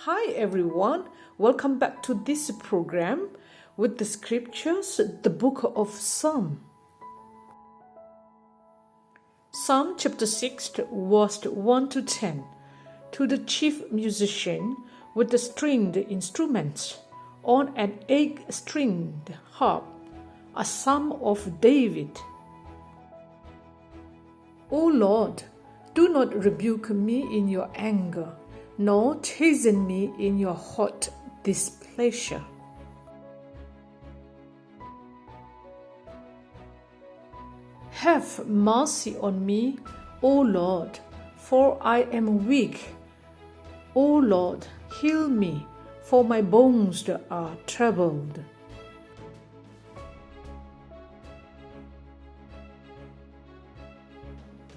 Hi everyone, welcome back to this program with the scriptures, the book of Psalm. Psalm chapter 6, verse 1 to 10. To the chief musician with the stringed instruments on an 8-stringed harp, a psalm of David. O Lord, do not rebuke me in your anger, nor chasten me in your hot displeasure. Have mercy on me, O Lord, for I am weak. O Lord, heal me, for my bones are troubled.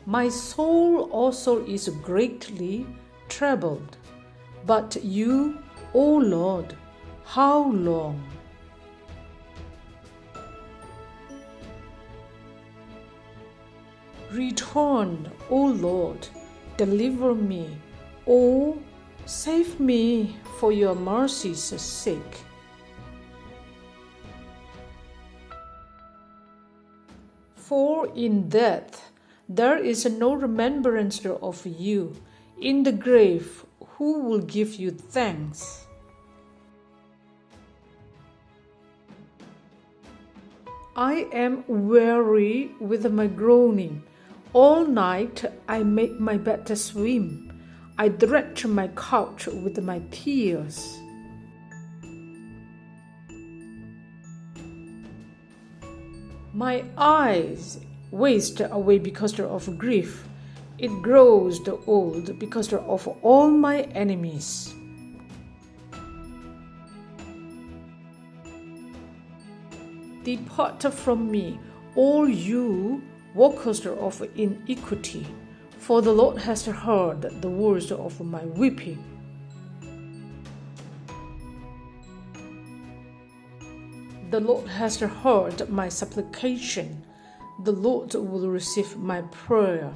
My soul also is greatly troubled. But you, O Lord, how long? Return, O Lord, deliver me. O, save me for your mercy's sake. For in death there is no remembrance of you. In the grave, who will give you thanks? I am weary with my groaning. All night I make my bed to swim. I drench my couch with my tears. My eyes waste away because of grief. It grows old because of all my enemies. Depart from me, all you workers of iniquity, for the Lord has heard the words of my weeping. The Lord has heard my supplication. The Lord will receive my prayer.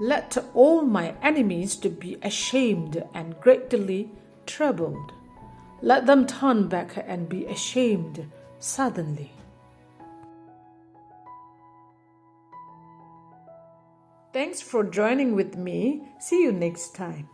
Let all my enemies to be ashamed and greatly troubled. Let them turn back and be ashamed suddenly. Thanks for joining with me. See you next time.